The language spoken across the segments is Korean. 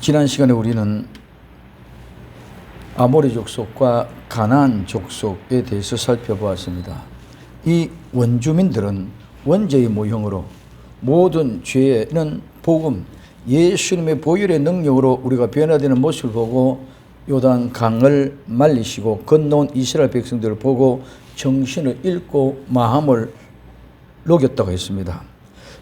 지난 시간에 우리는 아모리 족속과 가나안 족속에 대해서 살펴보았습니다. 이 원주민들은 원죄의 모형으로 모든 죄는 복음, 예수님의 보혈의 능력으로 우리가 변화되는 모습을 보고 요단 강을 말리시고 건너온 이스라엘 백성들을 보고 정신을 잃고 마음을 녹였다고 했습니다.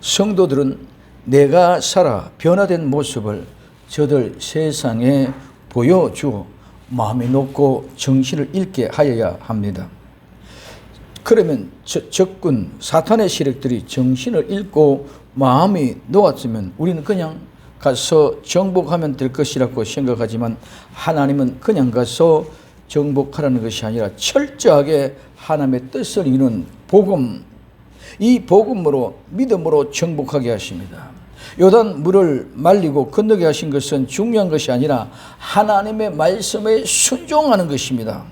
성도들은 내가 살아 변화된 모습을 저들 세상에 보여주어 마음이 녹고 정신을 잃게 하여야 합니다. 그러면 적군 사탄의 세력들이 정신을 잃고 마음이 녹았으면 우리는 그냥 가서 정복하면 될 것이라고 생각하지만 하나님은 그냥 가서 정복하라는 것이 아니라 철저하게 하나님의 뜻을 이루는 복음, 이 복음으로 믿음으로 정복하게 하십니다. 요단 물을 말리고 건너게 하신 것은 중요한 것이 아니라 하나님의 말씀에 순종하는 것입니다.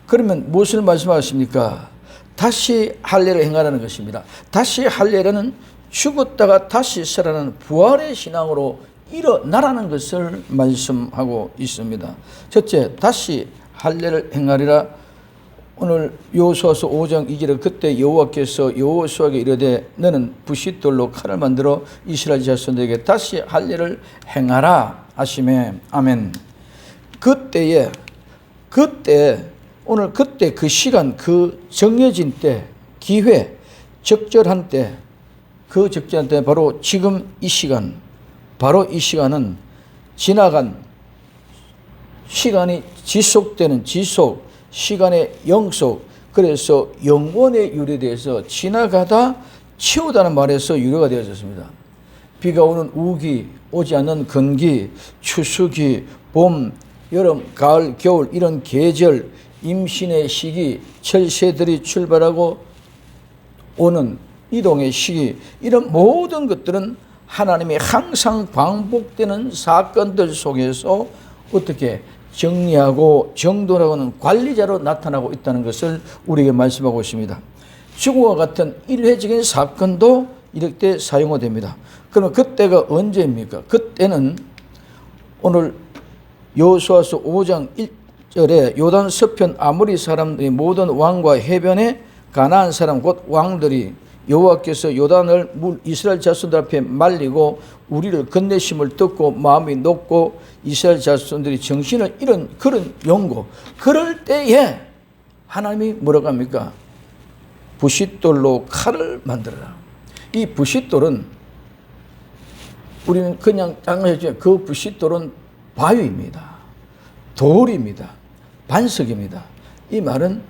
그러면 무엇을 말씀하십니까? 다시 할례를 행하라는 것입니다. 다시 할례는 죽었다가 다시 살아나는 부활의 신앙으로 일어나라는 것을 말씀하고 있습니다. 첫째, 다시 할례를 행하리라. 오늘 여호수아서 5장 2절에 그때 여호와께서 여호수아에게 이르되 너는 부싯돌로 칼을 만들어 이스라엘 자손들에게 다시 할례를 행하라 하시매. 아멘. 그때 그 시간, 그 정해진 때, 기회, 적절한 때, 그 적절한 때 바로 지금 이 시간, 바로 이 시간은 지나간 시간이 지속되는 지속, 시간의 영속, 그래서 영원의 유래에 대해서 지나가다 치우다는 말에서 유래가 되어졌습니다. 비가 오는 우기, 오지 않는 건기, 추수기, 봄, 여름, 가을, 겨울 이런 계절, 임신의 시기, 철새들이 출발하고 오는 이동의 시기, 이런 모든 것들은 하나님이 항상 반복되는 사건들 속에서 어떻게 정리하고 정돈하고는 관리자로 나타나고 있다는 것을 우리에게 말씀하고 있습니다. 지금과 같은 일회적인 사건도 이렇게 사용됩니다. 그러면 그때가 언제입니까? 그때는 오늘 여호수아서 5장 1절에 요단 서편 아모리 사람들이 모든 왕과 해변에 가나안 사람 곧 왕들이 여호와께서 요단을 이스라엘 자손들 앞에 말리고 우리를 건네심을 듣고 마음이 녹고 이스라엘 자손들이 정신을 잃은 그런 용고, 그럴 때에 하나님이 뭐라고 합니까? 부싯돌로 칼을 만들어라. 이 부싯돌은 우리는 그냥 장난이지만 그 부싯돌은 바위입니다. 돌입니다. 반석입니다. 이 말은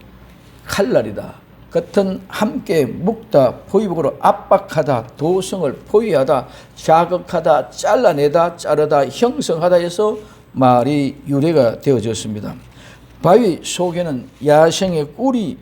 칼날이다. 같은 함께 묶다, 포위복으로 압박하다, 도성을 포위하다, 자극하다, 잘라내다, 자르다, 형성하다 해서 말이 유래가 되어졌습니다. 바위 속에는 야생의 꿀이,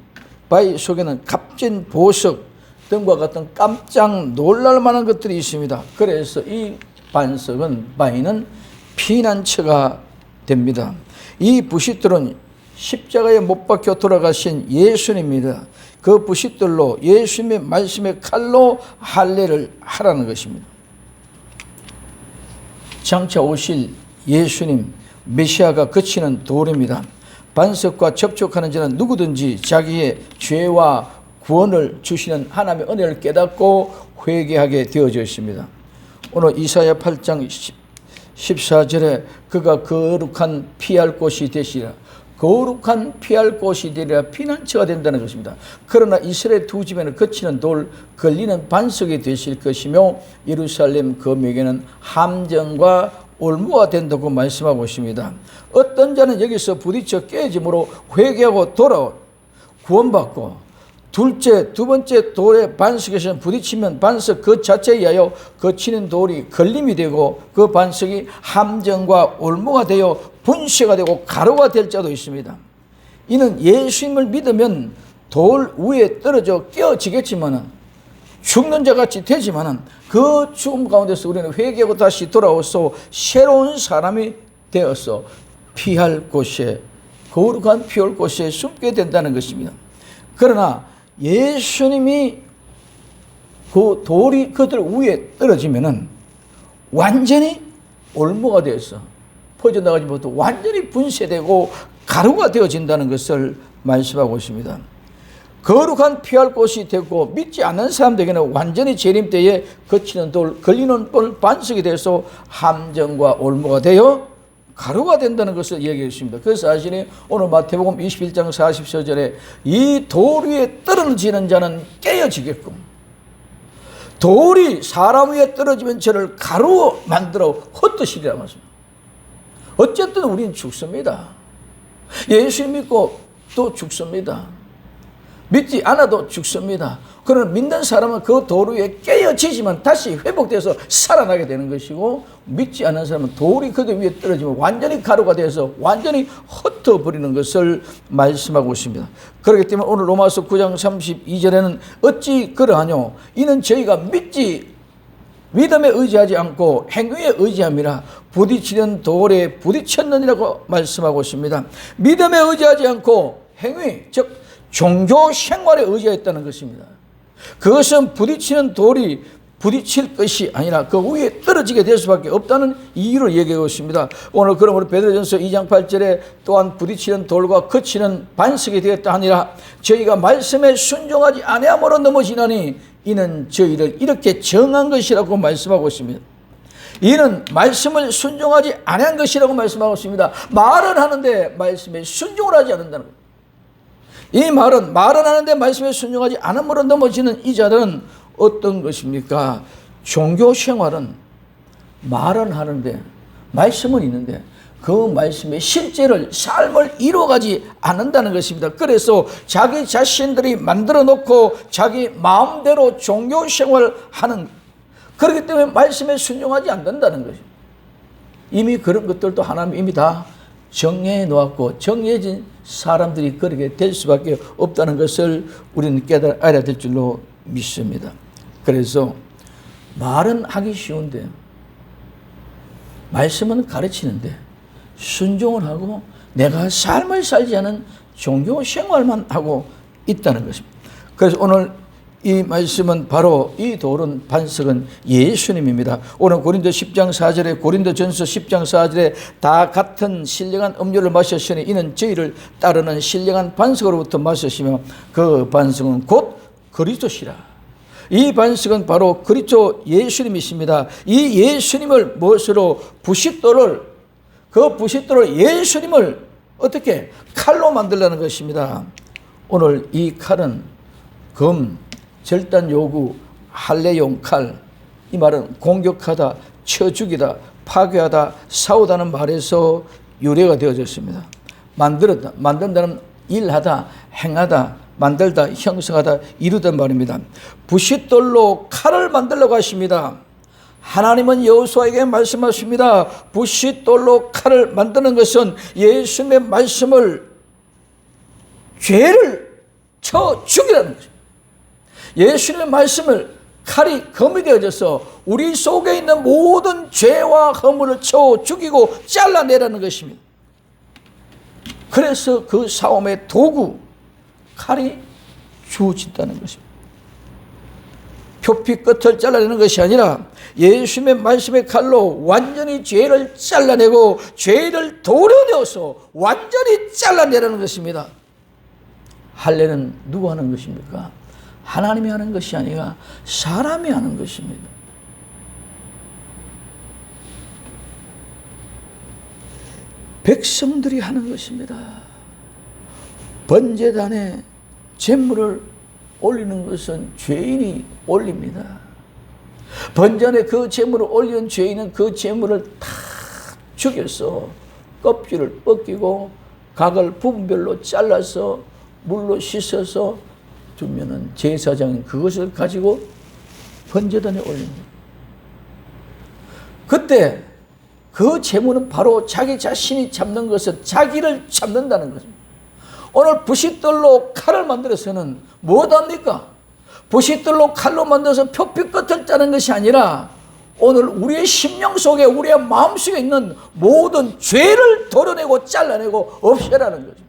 바위 속에는 값진 보석 등과 같은 깜짝 놀랄 만한 것들이 있습니다. 그래서 이 반석은, 바위는 피난처가 됩니다. 이 부싯돌은 십자가에 못 박혀 돌아가신 예수님입니다. 그 부싯돌로 예수님의 말씀의 칼로 할례를 하라는 것입니다. 장차 오실 예수님 메시아가 그치는 돌입니다. 반석과 접촉하는 자는 누구든지 자기의 죄와 구원을 주시는 하나님의 은혜를 깨닫고 회개하게 되어져 있습니다. 오늘 이사야 8장 14절에 그가 거룩한 피할 곳이 되시리라. 거룩한 피할 곳이 되리라, 피난처가 된다는 것입니다. 그러나 이스라엘 두 집에는 거치는 돌, 걸리는 반석이 되실 것이며 예루살렘 거명에는 함정과 올무가 된다고 말씀하고 있습니다. 어떤 자는 여기서 부딪혀 깨짐으로 회개하고 돌아와 구원받고, 두 번째 돌의 반석에서 부딪히면 반석 그 자체에 의하여 거치는 돌이 걸림이 되고 그 반석이 함정과 올무가 되어 분쇄가 되고 가루가 될 자도 있습니다. 이는 예수님을 믿으면 돌 위에 떨어져 깨어지겠지만은, 죽는 자 같이 되지만은 그 죽음 가운데서 우리는 회개하고 다시 돌아와서 새로운 사람이 되어서 피할 곳에, 거룩한 피할 곳에 숨게 된다는 것입니다. 그러나 예수님이 그 돌이 그들 위에 떨어지면은 완전히 올무가 되어서 퍼져나가지 못하고 완전히 분쇄되고 가루가 되어진다는 것을 말씀하고 있습니다. 거룩한 피할 곳이 되고 믿지 않는 사람들에게는 완전히 재림 때에 거치는 돌, 걸리는 돌 반석이 돼서 함정과 올무가 되어 가루가 된다는 것을 얘기해 주십니다. 그래서 사실은 오늘 마태복음 21장 40절에 이 돌 위에 떨어지는 자는 깨어지겠고 돌이 사람 위에 떨어지면 저를 가루 만들어 헛되시리라 말씀합니다. 어쨌든 우리는 죽습니다. 예수 믿고 또 죽습니다. 믿지 않아도 죽습니다. 그러나 믿는 사람은 그 돌 위에 깨어지지만 다시 회복돼서 살아나게 되는 것이고, 믿지 않는 사람은 돌이 그 위에 떨어지면 완전히 가루가 되어서 완전히 흩어버리는 것을 말씀하고 있습니다. 그렇기 때문에 오늘 로마서 9장 32절에는 어찌 그러하뇨? 이는 저희가 믿음에 의지하지 않고 행위에 의지함이라 부딪히는 돌에 부딪혔느니라고 말씀하고 있습니다. 믿음에 의지하지 않고 행위, 즉 종교 생활에 의지했다는 것입니다. 그것은 부딪히는 돌이 부딪힐 것이 아니라 그 위에 떨어지게 될 수밖에 없다는 이유를 얘기하고 있습니다. 오늘 그러므로 베드로전서 2장 8절에 또한 부딪히는 돌과 거치는 반석이 되었다 하니라 저희가 말씀에 순종하지 아니함으로 넘어지나니 이는 저희를 이렇게 정한 것이라고 말씀하고 있습니다. 이는 말씀을 순종하지 아니한 것이라고 말씀하고 있습니다. 말은 하는데 말씀에 순종을 하지 않는다는 것. 이 말은 하는데 말씀에 순종하지 않음으로 넘어지는 이 자들은 어떤 것입니까? 종교 생활은 말은 하는데 말씀은 있는데 그 말씀의 실제를 삶을 이루어가지 않는다는 것입니다. 그래서 자기 자신들이 만들어 놓고 자기 마음대로 종교 생활을 하는, 그렇기 때문에 말씀에 순종하지 않는다는 것입니다. 이미 그런 것들도 하나님 이미 다 정해해 놓았고 정해진 사람들이 그렇게 될 수밖에 없다는 것을 우리는 알아야 될 줄로 믿습니다. 그래서 말은 하기 쉬운데 말씀은 가르치는데 순종을 하고 내가 삶을 살지 않은 종교 생활만 하고 있다는 것입니다. 그래서 오늘 이 말씀은 바로 이 돌은 반석은 예수님입니다. 오늘 고린도 10장 4절에 고린도전서 10장 4절에 다 같은 신령한 음료를 마셨으니 이는 저희를 따르는 신령한 반석으로부터 마셨으며 그 반석은 곧 그리스도시라. 이 반석은 바로 그리스도 예수님이십니다. 이 예수님을 무엇으로 부싯돌을 그 부싯돌을 예수님을 어떻게 칼로 만들라는 것입니다. 오늘 이 칼은 검, 절단 요구, 할례용 칼, 이 말은 공격하다, 쳐 죽이다, 파괴하다, 싸우다는 말에서 유래가 되어졌습니다. 만들었다, 만든다는 일하다, 행하다, 만들다, 형성하다, 이루단 말입니다. 부싯돌로 칼을 만들려고 하십니다. 하나님은 여호수아에게 말씀하십니다. 부싯돌로 칼을 만드는 것은 예수님의 말씀을 죄를 쳐 죽이라는 것입니다. 예수님의 말씀을 칼이 검이 되어져서 우리 속에 있는 모든 죄와 허물을 쳐 죽이고 잘라내라는 것입니다. 그래서 그 싸움의 도구 칼이 주어진다는 것입니다. 표피 끝을 잘라내는 것이 아니라 예수님의 말씀의 칼로 완전히 죄를 잘라내고 죄를 도려내어서 완전히 잘라내라는 것입니다. 할례는 누가 하는 것입니까? 하나님이 하는 것이 아니라 사람이 하는 것입니다. 백성들이 하는 것입니다. 번제단에 제물을 올리는 것은 죄인이 올립니다. 번제단에 그 제물을 올리는 죄인은 그 제물을 다 죽여서 껍질을 벗기고 각을 부분별로 잘라서 물로 씻어서 두면은 제사장은 그것을 가지고 번제단에 올립니다. 그때 그 제물은 바로 자기 자신이 잡는 것은 자기를 잡는다는 것입니다. 오늘 부싯돌로 칼을 만들어서는 무엇합니까? 부싯돌로 칼로 만들어서 표피 끝을 짜는 것이 아니라 오늘 우리의 심령 속에 우리의 마음속에 있는 모든 죄를 도려내고 잘라내고 없애라는 거죠.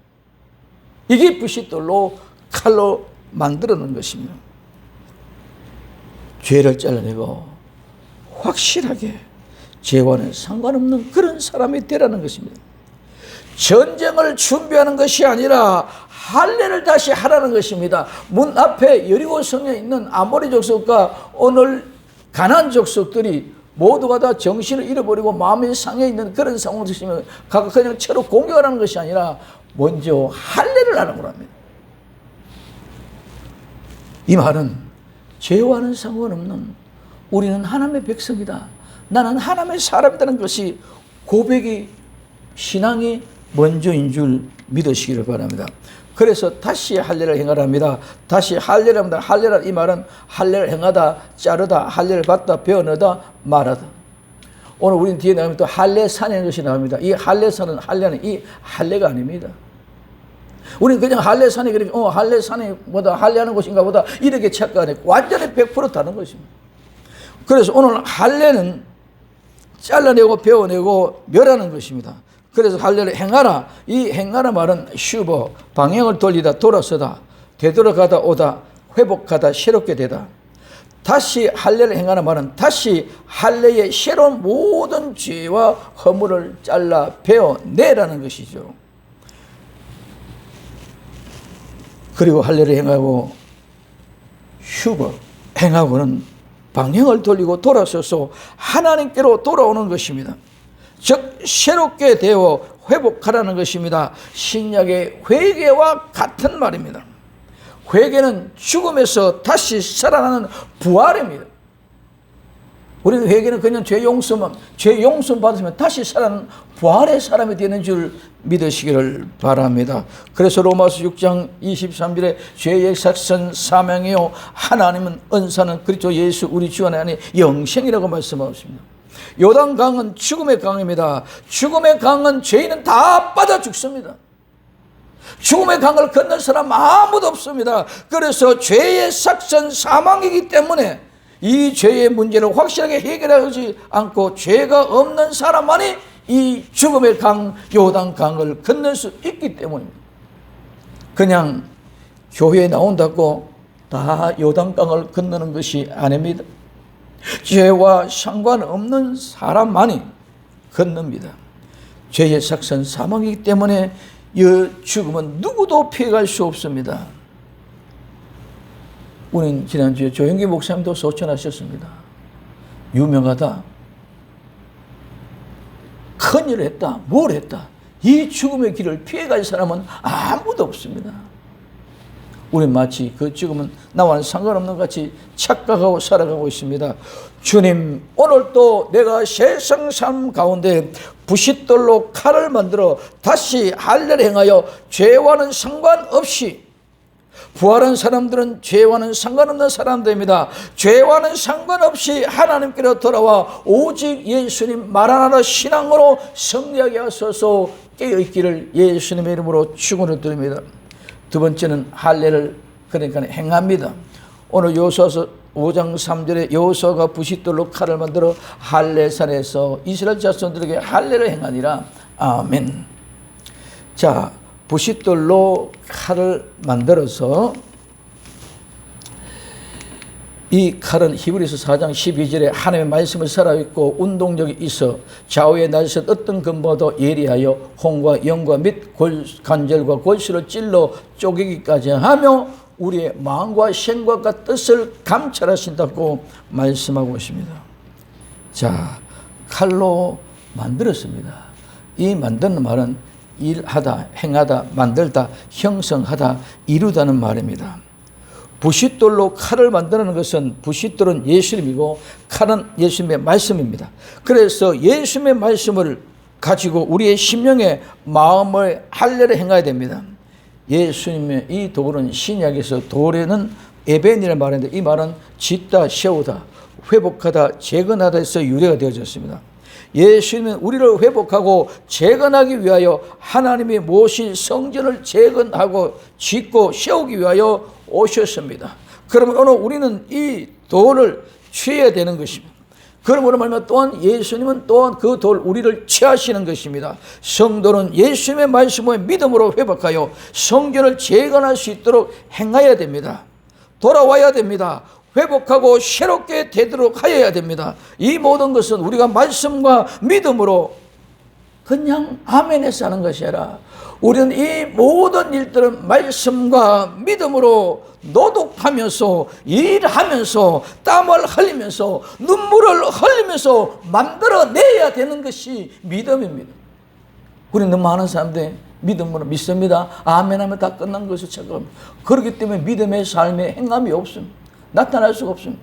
이게 부싯돌로 칼로 만들어낸 것입니다. 죄를 잘라내고 확실하게 죄와는 상관없는 그런 사람이 되라는 것입니다. 전쟁을 준비하는 것이 아니라 할례를 다시 하라는 것입니다. 문 앞에 여리고 성에 있는 아모리 족속과 오늘 가나안 족속들이 모두가 다 정신을 잃어버리고 마음이 상해 있는 그런 상황을 드시면 각각 그냥 채로 공격하라는 것이 아니라 먼저 할례를 하는 거랍니다. 이 말은 죄와는 상관없는 우리는 하나님의 백성이다, 나는 하나님의 사람이라는 것이 고백이, 신앙이 먼저인 줄 믿으시기를 바랍니다. 그래서 다시 할례를 행하랍니다. 다시 할례를 합니다. 할례라 이 말은 할례를 행하다, 자르다, 할례를 받다, 베어넣다, 말하다. 오늘 우리는 뒤에 나오면 또 할례산이라는 것이 나옵니다. 이 할례산은 할례는 이 할례가 아닙니다. 우리는 그냥 할례산이 그러니까 할례산이 뭐다, 할례하는 곳인가 보다 이렇게 착각하네. 완전히 100% 다른 것입니다. 그래서 오늘 할례는 잘라내고 베어내고 멸하는 것입니다. 그래서 할례를 행하라. 이 행하라 말은 슈버, 방향을 돌리다, 돌아서다, 되돌아가다, 오다, 회복하다, 새롭게 되다. 다시 할례를 행하라 말은 다시 할례의 새로운 모든 죄와 허물을 잘라 베어내라는 것이죠. 그리고 할례를 행하고 슈버, 행하고는 방향을 돌리고 돌아서서 하나님께로 돌아오는 것입니다. 즉 새롭게 되어 회복하라는 것입니다. 신약의 회개와 같은 말입니다. 회개는 죽음에서 다시 살아나는 부활입니다. 우리는 회개는 그냥 죄 용서 받으면 다시 살아나는 부활의 사람이 되는 줄 믿으시기를 바랍니다. 그래서 로마서 6장 23절에 죄의 삭선 사망이요 하나님은 은사는 그리스도 예수 우리 주 안에 영생이라고 말씀하십니다. 요단강은 죽음의 강입니다. 죽음의 강은 죄인은 다 빠져 죽습니다. 죽음의 강을 건넌 사람 아무도 없습니다. 그래서 죄의 삭선 사망이기 때문에 이 죄의 문제를 확실하게 해결하지 않고 죄가 없는 사람만이 이 죽음의 강 요단강을 건널 수 있기 때문입니다. 그냥 교회에 나온다고 다 요단강을 건너는 것이 아닙니다. 죄와 상관없는 사람만이 건넙니다. 죄의 삭선 사망이기 때문에 이 죽음은 누구도 피해갈 수 없습니다. 우리는 지난주에 조영기 목사님도 소천하셨습니다. 유명하다, 큰일을 했다, 뭘 했다, 이 죽음의 길을 피해갈 사람은 아무도 없습니다. 우리는 마치 그 죽음은 나와는 상관없는 것 같이 착각하고 살아가고 있습니다. 주님, 오늘도 내가 세상 삶 가운데 부싯돌로 칼을 만들어 다시 할례를 행하여 죄와는 상관없이, 부활한 사람들은 죄와는 상관없는 사람들입니다. 죄와는 상관없이 하나님께로 돌아와 오직 예수님 말하나라 신앙으로 승리하게 하소서 깨어있기를 예수님의 이름으로 축원을 드립니다. 두 번째는 할례를 그러니까 행합니다. 오늘 여호수아서 5장 3절에 여호수아가 부싯돌로 칼을 만들어 할례산에서 이스라엘 자손들에게 할례를 행하니라. 아멘. 자, 부싯돌로 칼을 만들어서 이 칼은 히브리서 4장 12절에 하나님의 말씀을 살아있고 운동력이 있어 좌우에 낮은 어떤 금보도 예리하여 홍과 영과 및 관절과 골수를 찔러 쪼개기까지 하며 우리의 마음과 생각과 뜻을 감찰하신다고 말씀하고 있습니다. 자, 칼로 만들었습니다. 이 만드는 말은 일하다, 행하다, 만들다, 형성하다, 이루다는 말입니다. 부싯돌로 칼을 만드는 것은, 부싯돌은 예수님이고 칼은 예수님의 말씀입니다. 그래서 예수님의 말씀을 가지고 우리의 심령에 마음을 할례를 행해야 됩니다. 예수님의 이 돌은 신약에서 돌에는 에벤이라는 말인데 이 말은 짓다, 세우다, 회복하다, 재건하다에서 유래가 되어졌습니다. 예수님은 우리를 회복하고 재건하기 위하여 하나님이 모신 성전을 재건하고 짓고 세우기 위하여 오셨습니다. 그러면 오늘 우리는 이 돌을 취해야 되는 것입니다. 그러므로 말하면 또한 예수님은 또한 그 돌 우리를 취하시는 것입니다. 성도는 예수님의 말씀을 믿음으로 회복하여 성전을 재건할 수 있도록 행해야 됩니다. 돌아와야 됩니다. 회복하고 새롭게 되도록 하여야 됩니다. 이 모든 것은 우리가 말씀과 믿음으로 그냥 아멘해서 하는 것이 아니라 우리는 이 모든 일들은 말씀과 믿음으로 노력하면서 일하면서 땀을 흘리면서 눈물을 흘리면서 만들어내야 되는 것이 믿음입니다. 우리는 너무 많은 사람들이 믿음으로 믿습니다. 아멘하면 다 끝난 것을 착각합니다. 그렇기 때문에 믿음의 삶에 행함이 없습니다. 나타날 수가 없습니다.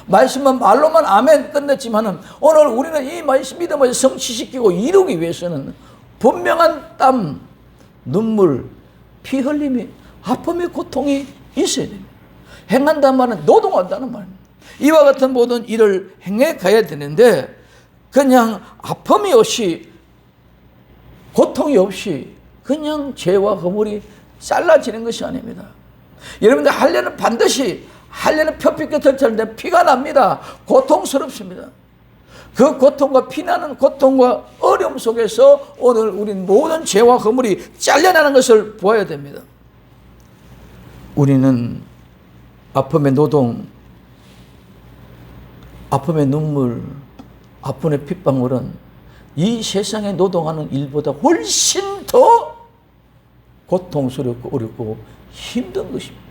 말씀은 말로만 아멘 끝냈지만은 오늘 우리는 이 말씀 믿음을 성취시키고 이루기 위해서는 분명한 땀, 눈물, 피 흘림이 아픔의 고통이 있어야 됩니다. 행한다는 말은 노동한다는 말입니다. 이와 같은 모든 일을 행해 가야 되는데 그냥 아픔이 없이 고통이 없이 그냥 죄와 허물이 잘라지는 것이 아닙니다. 여러분들 할례는 반드시 할례는 표피 끝을 차는데 피가 납니다. 고통스럽습니다. 그 고통과 피나는 고통과 어려움 속에서 오늘 우린 모든 죄와 허물이 잘려나는 것을 보아야 됩니다. 우리는 아픔의 노동, 아픔의 눈물, 아픔의 핏방울은 이 세상에 노동하는 일보다 훨씬 더 고통스럽고 어렵고 힘든 것입니다.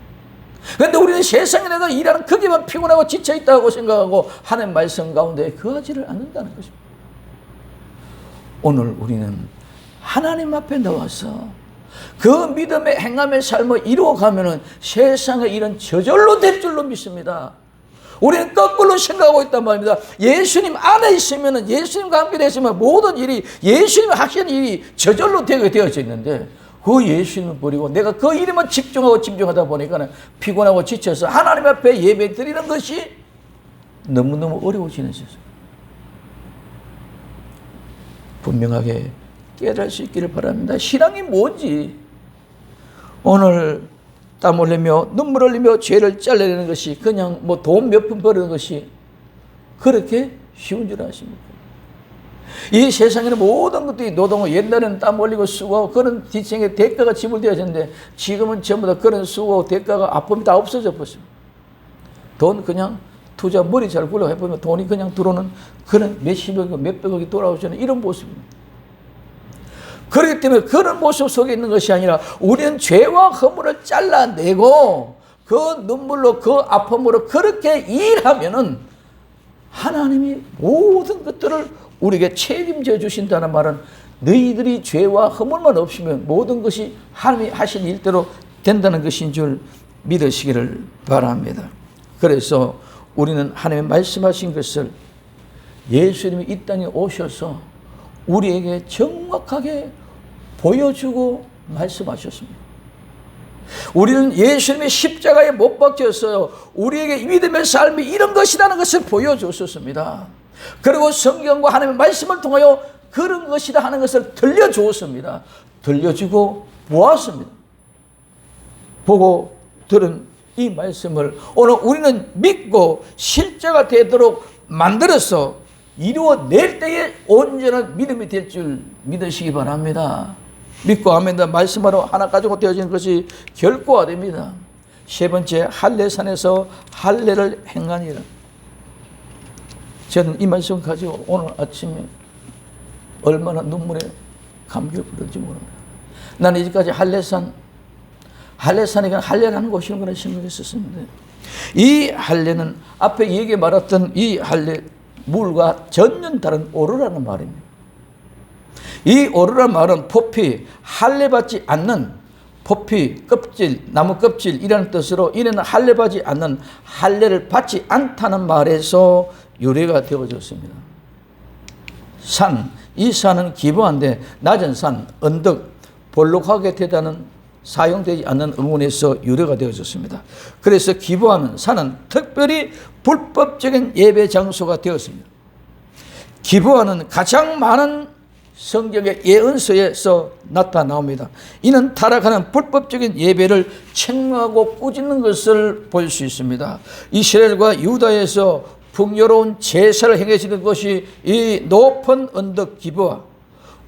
그런데 우리는 세상에 내가 일하는 거기만 피곤하고 지쳐있다고 생각하고 하나님 말씀 가운데 거하지를 않는다는 것입니다. 오늘 우리는 하나님 앞에 나와서 그 믿음의 행함의 삶을 이루어가면 세상의 일은 저절로 될 줄로 믿습니다. 우리는 거꾸로 생각하고 있단 말입니다. 예수님 안에 있으면, 예수님과 함께 되시면 모든 일이 예수님 하시는 일이 저절로 되어져 있는데 그 예수님을 버리고 내가 그 일에만 집중하다 보니까 피곤하고 지쳐서 하나님 앞에 예배 드리는 것이 너무너무 어려워지는 세상. 분명하게 깨달을 수 있기를 바랍니다. 신앙이 뭔지 오늘 땀 흘리며 눈물 흘리며 죄를 잘라내는 것이 그냥 뭐 돈 몇 푼 버리는 것이 그렇게 쉬운 줄 아십니까? 이 세상에는 모든 것들이 노동을 옛날에는 땀 흘리고 수고하고 그런 뒤층에 대가가 지불되어졌는데 지금은 전부 다 그런 수고하고 대가가 아픔이 다 없어져 버렸습니다. 돈 그냥 투자 머리 잘 굴려 해보면 돈이 그냥 들어오는 그런 몇십억이 몇백억이 돌아오시는 이런 모습입니다. 그렇기 때문에 그런 모습 속에 있는 것이 아니라 우리는 죄와 허물을 잘라내고 그 눈물로 그 아픔으로 그렇게 일하면은 하나님이 모든 것들을 우리에게 책임져 주신다는 말은 너희들이 죄와 허물만 없으면 모든 것이 하나님이 하신 일대로 된다는 것인 줄 믿으시기를 바랍니다. 그래서 우리는 하나님의 말씀하신 것을 예수님이 이 땅에 오셔서 우리에게 정확하게 보여주고 말씀하셨습니다. 우리는 예수님의 십자가에 못 박혀서 우리에게 믿음의 삶이 이런 것이라는 것을 보여주었습니다. 그리고 성경과 하나님의 말씀을 통하여 그런 것이다 하는 것을 들려주었습니다. 들려주고 보았습니다. 보고 들은 이 말씀을 오늘 우리는 믿고 실제가 되도록 만들어서 이루어낼 때에 온전한 믿음이 될 줄 믿으시기 바랍니다. 믿고 아멘다 말씀하러 하나 가지고 되어지는 것이 결코 안 됩니다. 세 번째, 할례산에서 할례를 행하니라. 저는 이 말씀 가지고 오늘 아침에 얼마나 눈물에 감격을 부른지 모릅니다. 나는 이제까지 할례산이 그냥 할례라는 곳이는 그런 생각했었습니다. 이 할례는 앞에 얘기 말했던 이 할례 물과 전혀 다른 오르라는 말입니다. 이 오르라는 말은 포피, 할례받지 않는 포피, 껍질, 나무 껍질이라는 뜻으로 이는 할례받지 않는 할례를 받지 않다는 말에서 유래가 되어졌습니다. 산, 이 산은 기부한데 낮은 산, 언덕, 볼록하게 되다는 사용되지 않는 의문에서 유래가 되어졌습니다. 그래서 기부하는 산은 특별히 불법적인 예배 장소가 되었습니다. 기부하는 가장 많은 성경의 예언서에서 나타나옵니다. 이는 타락하는 불법적인 예배를 책망하고 꾸짖는 것을 볼 수 있습니다. 이스라엘과 유다에서 풍요로운 제사를 행해지는 것이 이 높은 언덕 기브아,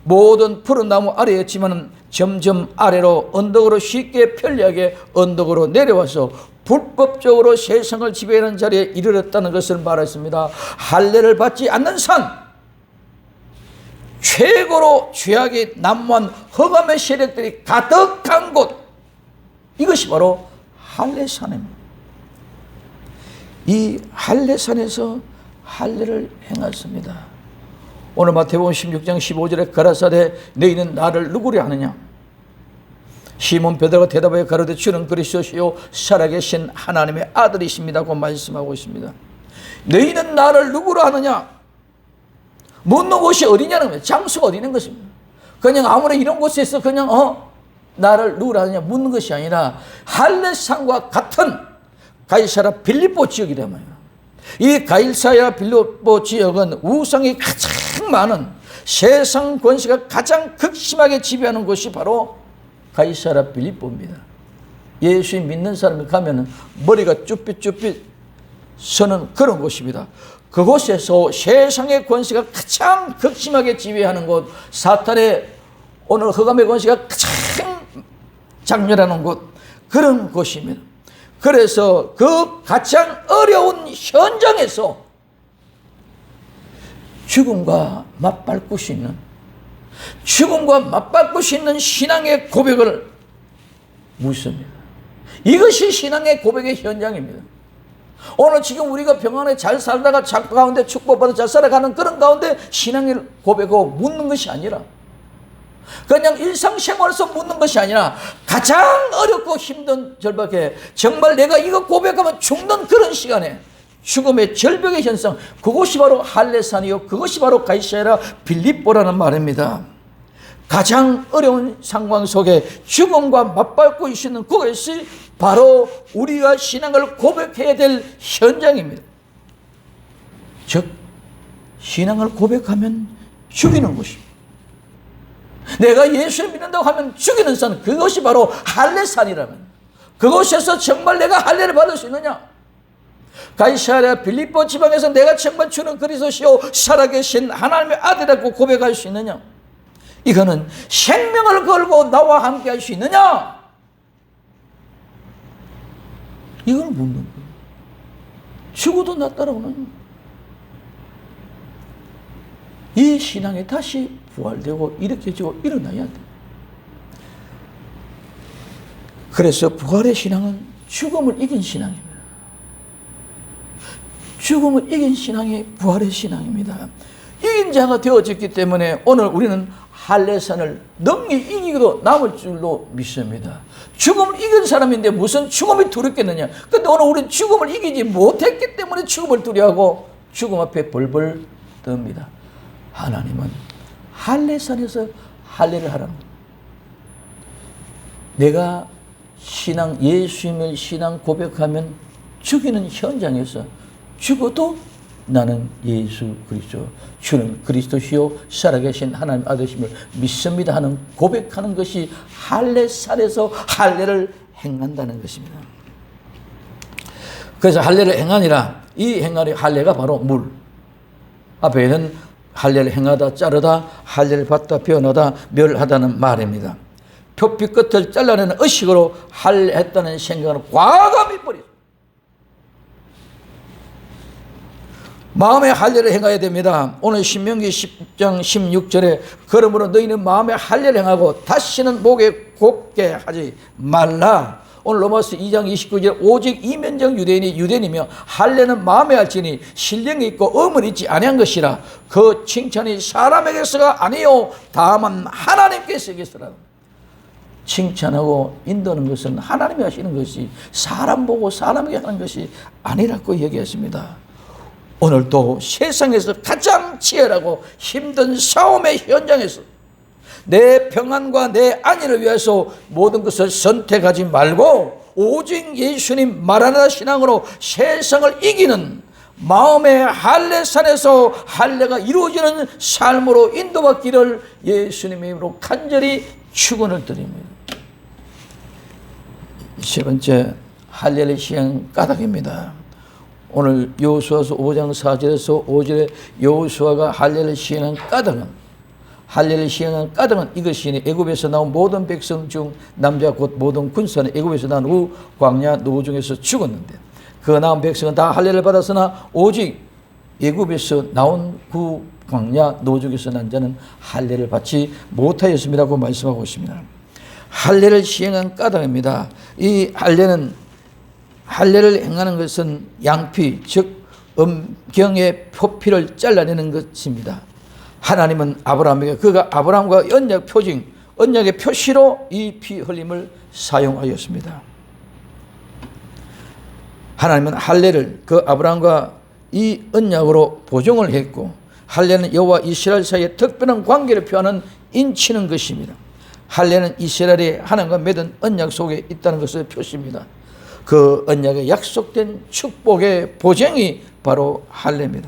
모든 푸른 나무 아래였지만 점점 아래로 언덕으로 쉽게 편리하게 언덕으로 내려와서 불법적으로 세상을 지배하는 자리에 이르렀다는 것을 말했습니다. 할례를 받지 않는 산, 최고로 죄악이 난무한 흑암의 세력들이 가득한 곳, 이것이 바로 할례산입니다. 이 할례산에서 할례를 행했습니다. 오늘 마태복음 16장 15절에 가라사대 너희는 나를 누구려 하느냐? 시몬 베드로가 대답하여 가로되 주는 그리스도시요 살아계신 하나님의 아들이십니다고 말씀하고 있습니다. 너희는 나를 누구로 하느냐? 묻는 곳이 어디냐는 거예요. 장소가 어디 있는 것입니다. 그냥 아무리 이런 곳에서 그냥 나를 누구로 하느냐 묻는 것이 아니라 할례산과 같은 가이사랴 빌립보 지역이란 말이에요. 이 가이사랴 빌립보 지역은 우상이 가장 많은, 세상 권세가 가장 극심하게 지배하는 곳이 바로 가이사랴 빌립보입니다. 예수 믿는 사람이 가면은 머리가 쭈삣쭈삣 서는 그런 곳입니다. 그곳에서 세상의 권세가 가장 극심하게 지배하는 곳, 사탄의 오늘 흑암의 권세가 가장 장렬하는 곳, 그런 곳입니다. 그래서 그 가장 어려운 현장에서 죽음과 맞바꿀 수 있는, 죽음과 맞바꿀 수 있는 신앙의 고백을 묻습니다. 이것이 신앙의 고백의 현장입니다. 오늘 지금 우리가 평안에 잘 살다가 작고 가운데 축복받아 잘 살아가는 그런 가운데 신앙의 고백을 묻는 것이 아니라, 그냥 일상생활에서 묻는 것이 아니라 가장 어렵고 힘든 절박에 정말 내가 이거 고백하면 죽는 그런 시간에 죽음의 절벽의 현상, 그것이 바로 할례산이요, 그것이 바로 가이사랴 빌립보라는 말입니다. 가장 어려운 상황 속에 죽음과 맞밟고 있는 그것이 바로 우리가 신앙을 고백해야 될 현장입니다. 즉 신앙을 고백하면 죽이는 것입니다. 내가 예수를 믿는다고 하면 죽이는 산, 그것이 바로 할례산이라면, 그곳에서 정말 내가 할례를 받을 수 있느냐? 가이사랴 빌립보 지방에서 내가 정말 주는 그리스도시요 살아계신 하나님의 아들이라고 고백할 수 있느냐? 이거는 생명을 걸고 나와 함께 할 수 있느냐? 이걸 묻는 거예요. 죽어도 나 따라오느냐? 이 신앙이 다시 부활되고 일으켜지고 일어나야 돼. 그래서 부활의 신앙은 죽음을 이긴 신앙입니다. 죽음을 이긴 신앙이 부활의 신앙입니다. 이긴 자가 되어졌기 때문에 오늘 우리는 할례산을 능히 이기고 남을 줄로 믿습니다. 죽음을 이긴 사람인데 무슨 죽음이 두렵겠느냐? 근데 오늘 우리는 죽음을 이기지 못했기 때문에 죽음을 두려워하고 죽음 앞에 벌벌 떱니다. 하나님은 할례산에서 할례를 하라는 거예요. 내가 신앙, 예수님을 신앙 고백하면 죽이는 현장에서 죽어도 나는 예수 그리스도, 주는 그리스도시요 살아계신 하나님 아들이심을 믿습니다 하는 고백하는 것이 할례산에서 할례를 행한다는 것입니다. 그래서 할례를 행하니라, 이 행하리 할례가 바로 물, 앞에는 할례를 행하다, 자르다, 할례를 받다, 변하다, 멸하다는 말입니다. 표피 끝을 잘라내는 의식으로 할례했다는 생각을 과감히 버리죠. 마음의 할례를 행해야 됩니다. 오늘 신명기 10장 16절에 그러므로 너희는 마음의 할례를 행하고 다시는 목에 곱게 하지 말라. 오늘 로마서 2장 29절에 오직 이면적 유대인이 유대인이며 할례는 마음에 할지니 신령이 있고 엄을 잊지 아니한 것이라. 그 칭찬이 사람에게서가 아니요 다만 하나님께서겠으라. 칭찬하고 인도하는 것은 하나님이 하시는 것이, 사람 보고 사람에게 하는 것이 아니라고 얘기했습니다. 오늘도 세상에서 가장 치열하고 힘든 싸움의 현장에서 내 평안과 내 안위를 위해서 모든 것을 선택하지 말고 오직 예수님 마라나다 신앙으로 세상을 이기는 마음의 할례산에서 할례가 이루어지는 삶으로 인도받기를 예수님의 이름으로 간절히 축원을 드립니다. 세 번째, 할례를 시행 까닭입니다. 오늘 여호수아서 5장 4절에서 5절에 여호수아가 할례를 시행한 까닭은 할례를 시행한 까닭은 이것이니 애굽에서 나온 모든 백성 중 남자 곧 모든 군사는 애굽에서 난 후 광야 노중에서 죽었는데 그 나온 백성은 다 할례를 받았으나 오직 애굽에서 나온 그 광야 노중에서 난 자는 할례를 받지 못하였음이라고 말씀하고 있습니다. 할례를 시행한 까닭입니다. 이 할례를 행하는 것은 양피 즉 음경의 표피를 잘라내는 것입니다. 하나님은 아브라함에게 그가 아브라함과 언약 표징, 언약의 표시로 이 피 흘림을 사용하였습니다. 하나님은 할례를 그 아브라함과 이 언약으로 보증을 했고 할례는 여호와 이스라엘 사이에 특별한 관계를 표하는 인치는 것입니다. 할례는 이스라엘이 하나님과 맺은 언약 속에 있다는 것을 표시입니다. 그 언약에 약속된 축복의 보증이 바로 할례입니다.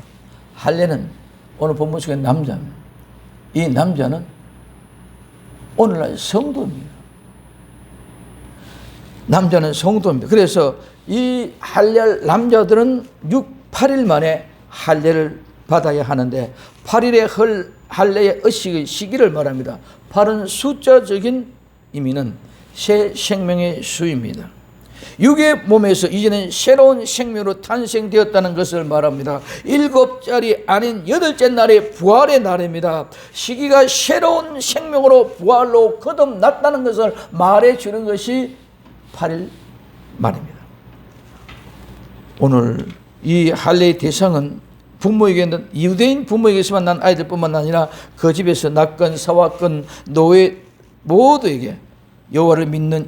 할례는 오늘 본문 속의 남자입니다. 이 남자는 오늘날 성도입니다. 남자는 성도입니다. 그래서 이 할례 남자들은 8일 만에 할례를 받아야 하는데 8일의 할례의 의식의 시기를 말합니다. 8은 숫자적인 의미는 새 생명의 수입니다. 육의 몸에서 이제는 새로운 생명으로 탄생되었다는 것을 말합니다. 7자리 아닌 8째 날이 부활의 날입니다. 시기가 새로운 생명으로 부활로 거듭났다는 것을 말해주는 것이 8일 말입니다. 오늘 이 할례의 대상은 부모에게는 유대인 부모에게서만 난 아이들뿐만 아니라 그 집에서 낳건 사왔건 노예 모두에게 여호와를 믿는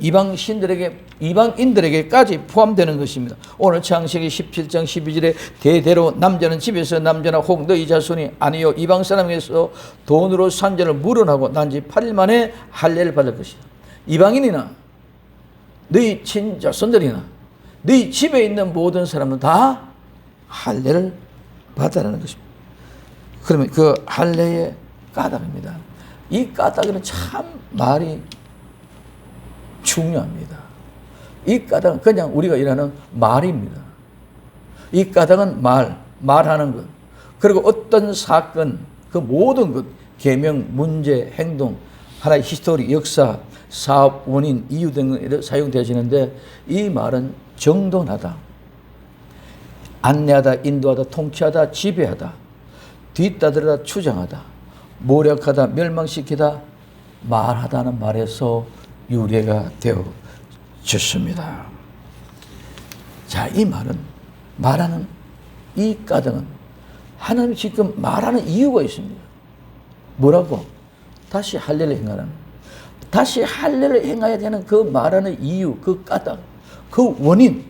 이방인들에게까지 포함되는 것입니다. 오늘 창세기 17장 12절에 대대로 남자는 집에서 남자나 혹 너희 자손이 아니요 이방 사람에게서 돈으로 산전을 물어나고 난 지 8일 만에 할례를 받을 것이다. 이방인이나 너희 친자손들이나 너희 집에 있는 모든 사람은 다 할례를 받으라는 것입니다. 그러면 그 할례의 까닭입니다. 이 까닭은 참 말이 중요합니다. 이 까닭은 그냥 우리가 일하는 말입니다. 이 까닭은 말하는 것. 그리고 어떤 사건, 그 모든 것, 계명, 문제, 행동, 하나의 히스토리, 역사, 사업, 원인, 이유 등에 사용되어지는데 이 말은 정돈하다, 안내하다, 인도하다, 통치하다, 지배하다, 뒤따르다, 추정하다, 모략하다, 멸망시키다, 말하다는 말에서 유래가 되어졌습니다. 자, 이 말하는 이 까닭은 하나님이 지금 말하는 이유가 있습니다. 뭐라고? 다시 할례를 행하라는, 다시 할례를 행해야 되는 그 말하는 이유, 그 까닭, 그 원인,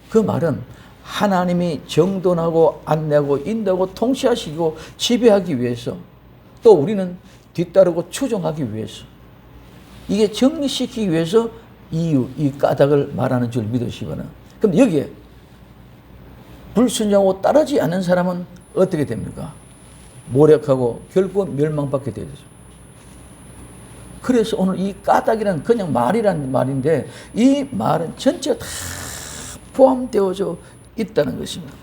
그 말은 하나님이 정돈하고 안내하고 인도하고 통치하시고 지배하기 위해서, 또 우리는 뒤따르고 추종하기 위해서, 이게 정리시키기 위해서 이유, 이 까닭을 말하는 줄 믿으시기 바랍니다. 그럼 여기에 불순종하고 따르지 않는 사람은 어떻게 됩니까? 모략하고 결국 멸망받게 되죠. 그래서 오늘 이 까닭이란 그냥 말이란 말인데 이 말은 전체가 다 포함되어져 있다는 것입니다.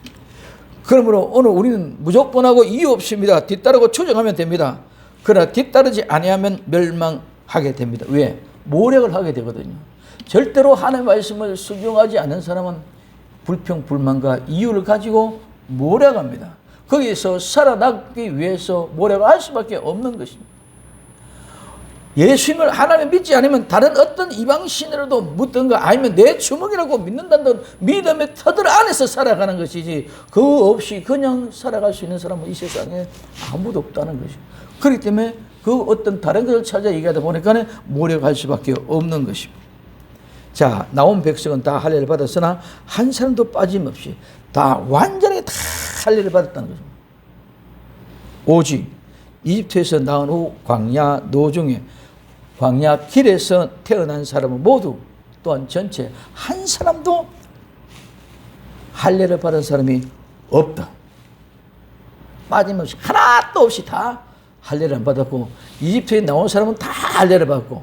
그러므로 오늘 우리는 무조건하고 이유 없습니다. 뒤따르고 추정하면 됩니다. 그러나 뒤따르지 아니하면 멸망하게 됩니다. 왜? 모략을 하게 되거든요. 절대로 하나님의 말씀을 순종하지 않는 사람은 불평, 불만과 이유를 가지고 모략합니다. 거기에서 살아나기 위해서 모략을 할 수밖에 없는 것입니다. 예수님을 하나님 믿지 않으면 다른 어떤 이방신으로도 묻든가 아니면 내 주먹이라고 믿는다는 믿음의 터들 안에서 살아가는 것이지 그거 없이 그냥 살아갈 수 있는 사람은 이 세상에 아무도 없다는 것이죠. 그렇기 때문에 그 어떤 다른 것을 찾아 얘기하다 보니까 모략할 수밖에 없는 것입니다. 자, 나온 백성은 다 할례를 받았으나 한 사람도 빠짐없이 다 완전히 다 할례를 받았다는 것입니다. 오직 이집트에서 나온 후 광야 노중에 광야 길에서 태어난 사람은 모두 또한 전체 한 사람도 할례를 받은 사람이 없다. 빠짐없이 하나도 없이 다 할례를 안 받았고 이집트에 나온 사람은 다 할례를 받고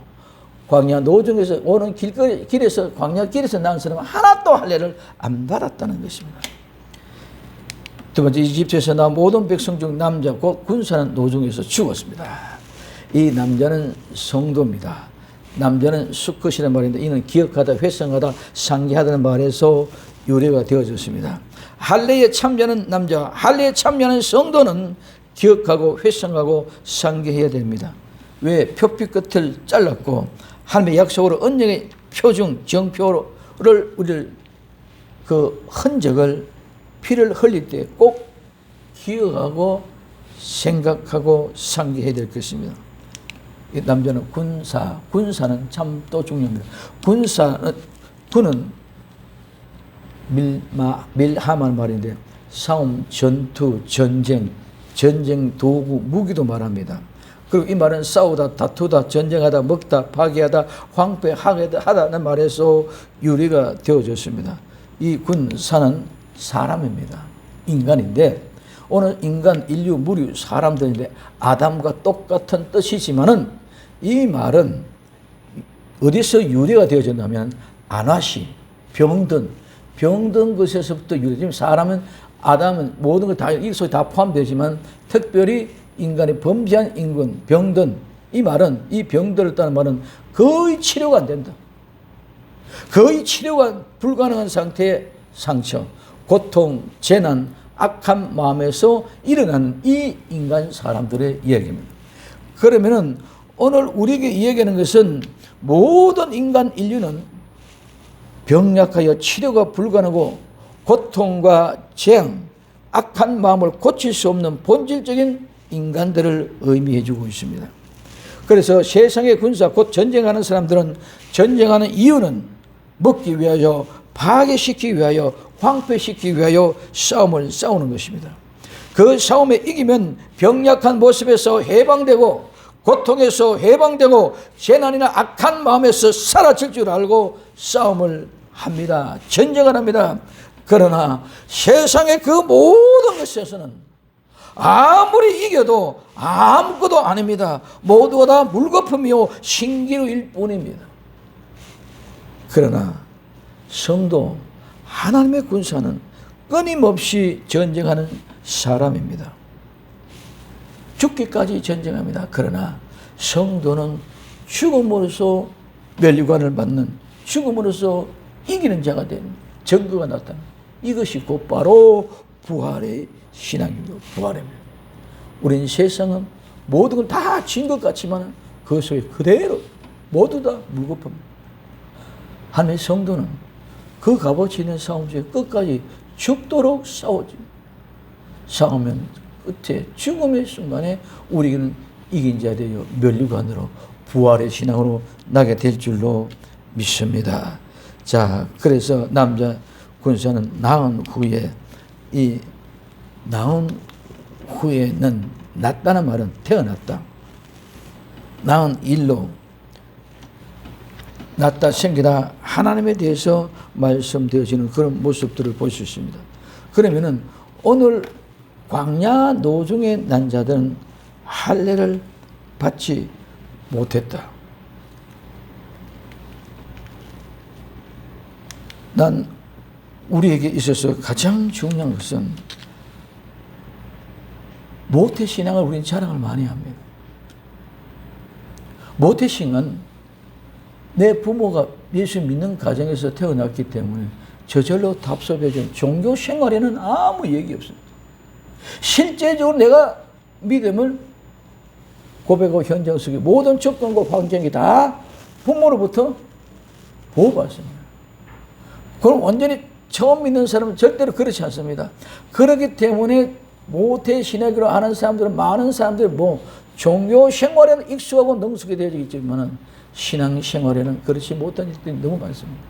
광야 노중에서 오는 길에서 광야 길에서 나온 사람은 하나도 할례를 안 받았다는 것입니다. 두 번째, 이집트에서 나온 모든 백성 중 남자 곧 군사는 노중에서 죽었습니다. 이 남자는 성도입니다. 남자는 수컷이라는 말인데 이는 기억하다, 회상하다, 상기하다는 말에서 유래가 되어졌습니다. 할례에 참여하는 남자, 할례에 참여하는 성도는 기억하고 회상하고 상기해야 됩니다. 왜? 표피 끝을 잘랐고 하나님의 약속으로 언약의 표중, 정표를 우리를 그 흔적을 피를 흘릴 때 꼭 기억하고 생각하고 상기해야 될 것입니다. 이 남자는 군사는 참 또 중요합니다. 군은 밀하만 말인데 싸움, 전투, 전쟁 도구, 무기도 말합니다. 그리고 이 말은 싸우다, 다투다, 전쟁하다, 먹다, 파괴하다, 황폐하다는 말에서 유래가 되어졌습니다. 이 군사는 사람입니다. 인간인데 오늘 인간, 인류, 무류, 사람들인데 아담과 똑같은 뜻이지만은 이 말은 어디서 유래가 되어졌냐면 안화시, 병든 것에서부터 유래. 지금 사람은 아담은 모든 걸 다 이 속에 다 포함되지만 특별히 인간의 범죄한 인권, 병든 이 말은 이 병들었다는 말은 거의 치료가 안 된다. 거의 치료가 불가능한 상태의 상처, 고통, 재난, 악한 마음에서 일어나는 이 인간 사람들의 이야기입니다. 그러면은 오늘 우리에게 이야기하는 것은 모든 인간 인류는 병약하여 치료가 불가능하고 고통과 재앙, 악한 마음을 고칠 수 없는 본질적인 인간들을 의미해 주고 있습니다. 그래서 세상의 군사, 곧 전쟁하는 사람들은 전쟁하는 이유는 먹기 위하여, 파괴시키기 위하여, 황폐시키기 위하여 싸우는 것입니다. 그 싸움에 이기면 병약한 모습에서 해방되고 고통에서 해방되고 재난이나 악한 마음에서 사라질 줄 알고 싸움을 합니다. 전쟁을 합니다. 그러나 세상의 그 모든 것에서는 아무리 이겨도 아무것도 아닙니다. 모두가 다 물거품이요 신기루일 뿐입니다. 그러나 성도, 하나님의 군사는 끊임없이 전쟁하는 사람입니다. 죽기까지 전쟁합니다. 그러나 성도는 죽음으로써 면류관을 받는, 죽음으로써 이기는 자가 되는 증거가 나타납니다. 이것이 곧바로 부활의 신앙입니다. 부활입니다. 우리는 세상은 모든 걸 다 진 것 같지만 그 속에 그대로 모두 다 물거품입니다. 하나님의 성도는 그 값어치 있는 싸움 중에 끝까지 죽도록 싸우지. 싸우면 끝에 죽음의 순간에 우리는 이긴 자 되어 면류관으로 부활의 신앙으로 나게 될 줄로 믿습니다. 자, 그래서 남자 군사는 낳은 후에, 이 낳은 후에는 낳다는 말은 태어났다. 낳은 일로 낳다 생기다 하나님에 대해서 말씀되어지는 그런 모습들을 볼 수 있습니다. 그러면은 오늘 광야 노중에 난 자들은 할례를 받지 못했다. 난 우리에게 있어서 가장 중요한 것은 모태신앙을 우리는 자랑을 많이 합니다. 모태신앙은 내 부모가 예수 믿는 가정에서 태어났기 때문에 저절로 답습해준 종교 생활에는 아무 얘기 없습니다. 실제적으로 내가 믿음을 고백하고 현장 속에 모든 조건과 환경이 다 부모로부터 보호받습니다. 그럼 완전히 처음 믿는 사람은 절대로 그렇지 않습니다. 그렇기 때문에 모태신앙으로 아는 사람들은, 많은 사람들이 종교 생활에는 익숙하고 능숙이 되어 있지만 신앙생활에는 그렇지 못한 일들이 너무 많습니다.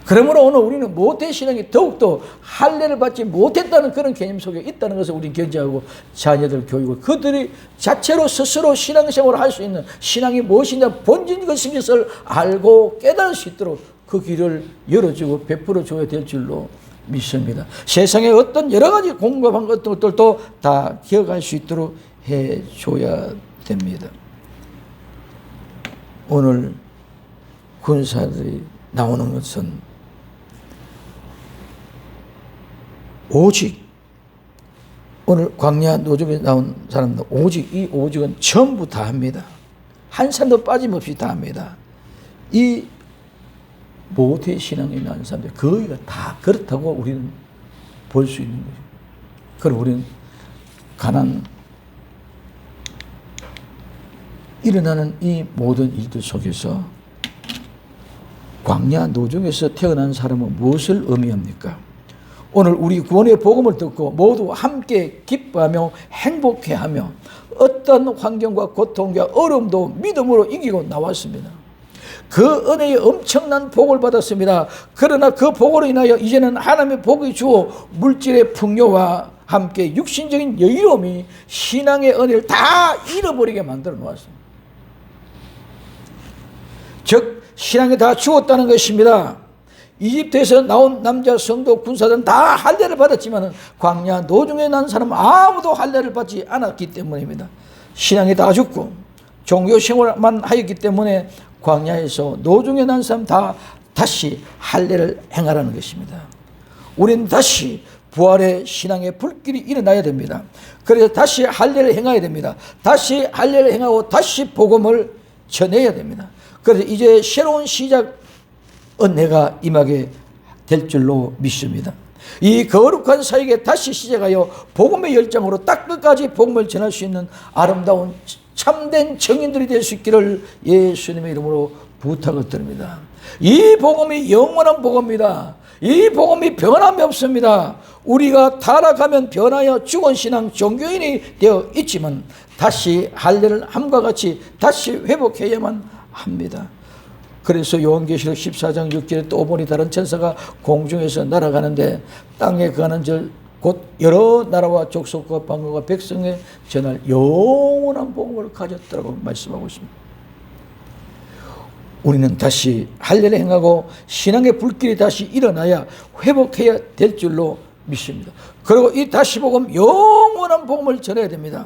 그러므로 오늘 우리는 모태신앙이 더욱더 할례를 받지 못했다는 그런 개념 속에 있다는 것을 우리는 견지하고 자녀들 교육을 그들이 자체로 스스로 신앙생활을 할 수 있는 신앙이 무엇이냐 본질인 것을 알고 깨달을 수 있도록 그 길을 열어주고 베풀어 줘야 될 줄로 믿습니다. 세상에 어떤 여러 가지 공급한 것들도 다 기억할 수 있도록 해줘야 됩니다. 오늘 군사들이 나오는 것은 오직 오늘 광야 노중에 나온 사람들 오직 이 오직은 전부 다 합니다. 한 사람도 빠짐없이 다 합니다. 이 모태 신앙에 있는 사람들 거의가 다 그렇다고 우리는 볼 수 있는 거죠. 그럼 우리는 가난 일어나는 이 모든 일들 속에서 광야 노중에서 태어난 사람은 무엇을 의미합니까? 오늘 우리 구원의 복음을 듣고 모두 함께 기뻐하며 행복해하며 어떤 환경과 고통과 어려움도 믿음으로 이기고 나왔습니다. 그 은혜의 엄청난 복을 받았습니다. 그러나 그 복으로 인하여 이제는 하나님의 복이 주어 물질의 풍요와 함께 육신적인 여유로움이 신앙의 은혜를 다 잃어버리게 만들어 놓았습니다. 즉 신앙이 다 죽었다는 것입니다. 이집트에서 나온 남자 성도 군사들은 다 할례를 받았지만 광야 노중에 난 사람은 아무도 할례를 받지 않았기 때문입니다. 신앙이 다 죽고 종교 생활만 하였기 때문에 광야에서 노중에 난 사람 다 다시 할례를 행하라는 것입니다. 우리는 다시 부활의 신앙의 불길이 일어나야 됩니다. 그래서 다시 할례를 행해야 됩니다. 다시 할례를 행하고 다시 복음을 전해야 됩니다. 그래서 이제 새로운 시작 은혜가 임하게 될 줄로 믿습니다. 이 거룩한 사역에 다시 시작하여 복음의 열정으로 딱 끝까지 복음을 전할 수 있는 아름다운 참된 증인들이 될 수 있기를 예수님의 이름으로 부탁을 드립니다. 이 복음이 영원한 복음입니다. 이 복음이 변함이 없습니다. 우리가 타락하면 변하여 죽은 신앙 종교인이 되어 있지만 다시 할례를 함과 같이 다시 회복해야만 합니다. 그래서 요한계시록 14장 6절에 또 보니 다른 천사가 공중에서 날아가는데 땅에 가는 절 곧 여러 나라와 족속과 방언과 백성에 전할 영원한 복음을 가졌다고 말씀하고 있습니다. 우리는 다시 할례를 행하고 신앙의 불길이 다시 일어나야 회복해야 될 줄로 믿습니다. 그리고 이 다시 복음 영원한 복음을 전해야 됩니다.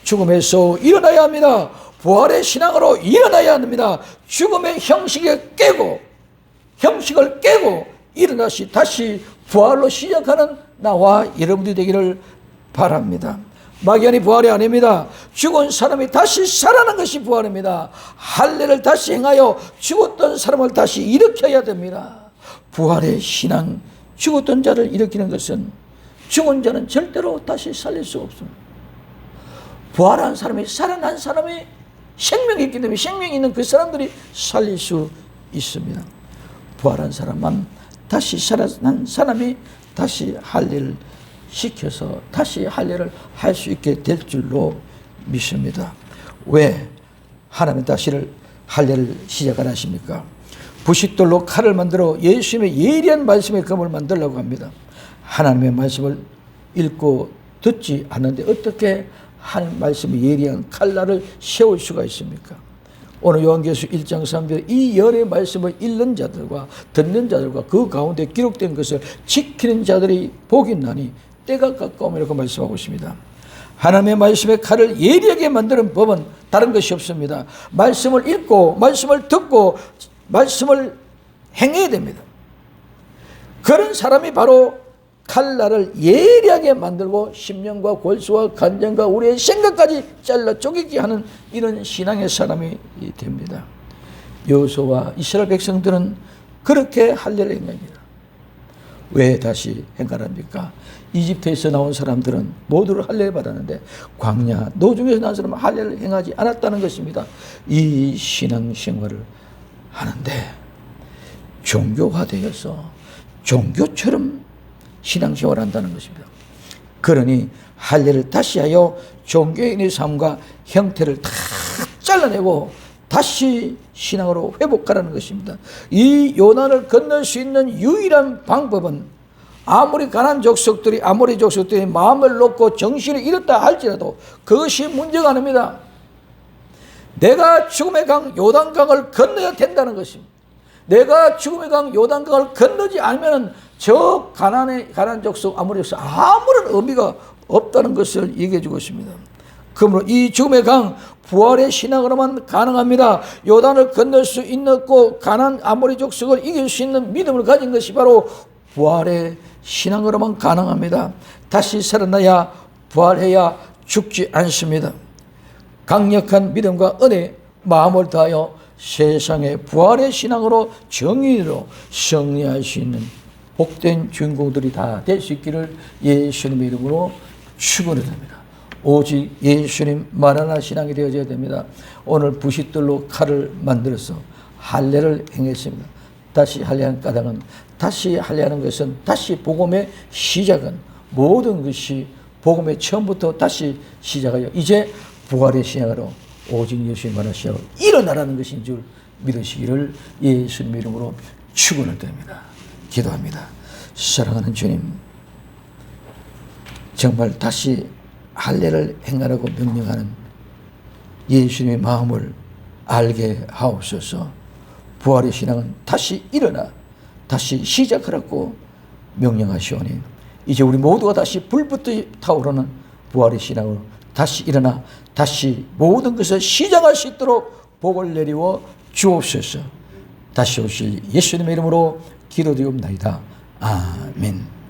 죽음에서 일어나야 합니다. 부활의 신앙으로 일어나야 합니다. 죽음의 형식을 깨고 일어나시 다시 부활로 시작하는 나와 여러분들이 되기를 바랍니다. 막연히 부활이 아닙니다. 죽은 사람이 다시 살아난 것이 부활입니다. 할례를 다시 행하여 죽었던 사람을 다시 일으켜야 됩니다. 부활의 신앙, 죽었던 자를 일으키는 것은 죽은 자는 절대로 다시 살릴 수 없습니다. 부활한 사람이, 살아난 사람이 생명이 있기 때문에 생명이 있는 그 사람들이 살릴 수 있습니다. 부활한 사람만, 다시 살아난 사람이 다시 할례를 시켜서 다시 할례를 할 수 있게 될 줄로 믿습니다. 왜 하나님은 다시 할례를 시작 안 하십니까? 부싯돌로 칼을 만들어 예수님의 예리한 말씀의 검을 만들려고 합니다. 하나님의 말씀을 읽고 듣지 않는데 어떻게 하나님 말씀의 예리한 칼날을 세울 수가 있습니까? 오늘 요한계시록 1장 3절 이 열의 말씀을 읽는 자들과 듣는 자들과 그 가운데 기록된 것을 지키는 자들이 복이 나니 때가 가까움이라고 말씀하고 있습니다. 하나님의 말씀의 칼을 예리하게 만드는 법은 다른 것이 없습니다. 말씀을 읽고 말씀을 듣고 말씀을 행해야 됩니다. 그런 사람이 바로 칼날을 예리하게 만들고 심령과 골수와 간장과 우리의 생각까지 잘라 쪼개게 하는 이런 신앙의 사람이 됩니다. 여호수아와 이스라엘 백성들은 그렇게 할례를 행합니다. 왜 다시 행하랍니까? 이집트에서 나온 사람들은 모두를 할례를 받았는데 광야 노중에서 나온 사람은 할례를 행하지 않았다는 것입니다. 이 신앙생활을 하는데 종교화되어서 종교처럼 신앙생활을 한다는 것입니다. 그러니 할례를 다시 하여 종교인의 삶과 형태를 다 잘라내고 다시 신앙으로 회복하라는 것입니다. 이 요단을 건널 수 있는 유일한 방법은 아무리 가난 족속들이 아모리 족속들이 마음을 놓고 정신을 잃었다 할지라도 그것이 문제가 아닙니다. 내가 죽음의 강 요단강을 건너야 된다는 것입니다. 내가 죽음의 강 요단강을 건너지 않으면 저 가난 족속 아모리 족속 아무런 의미가 없다는 것을 얘기해 주고 있습니다. 그러므로 이 죽음의 강 부활의 신앙으로만 가능합니다. 요단을 건널 수 있고 가난 아모리 족속을 이길 수 있는 믿음을 가진 것이 바로 부활의 신앙으로만 가능합니다. 다시 살아나야 부활해야 죽지 않습니다. 강력한 믿음과 은혜, 마음을 다하여 세상의 부활의 신앙으로 정의로 승리할 수 있는 복된 주인공들이 다 될 수 있기를 예수님의 이름으로 축원드립니다. 오직 예수님 만화나 신앙이 되어져야 됩니다. 오늘 부싯돌로 칼을 만들어서 할례를 행했습니다. 다시 할례하는 까닭은, 다시 할례하는 것은 다시 복음의 시작은, 모든 것이 복음의 처음부터 다시 시작하여 이제 부활의 신앙으로 오직 예수님 만화 신앙으로 일어나라는 것인 줄 믿으시기를 예수님의 이름으로 축원을 드립니다. 기도합니다. 사랑하는 주님, 정말 다시 할례를 행하라고 명령하는 예수님의 마음을 알게 하옵소서. 부활의 신앙은 다시 일어나 다시 시작하라고 명령하시오니 이제 우리 모두가 다시 불붙어 타오르는 부활의 신앙으로 다시 일어나 다시 모든 것을 시작할 수 있도록 복을 내리워 주옵소서. 다시 오실 예수님의 이름으로 기도드리옵나이다. 아멘.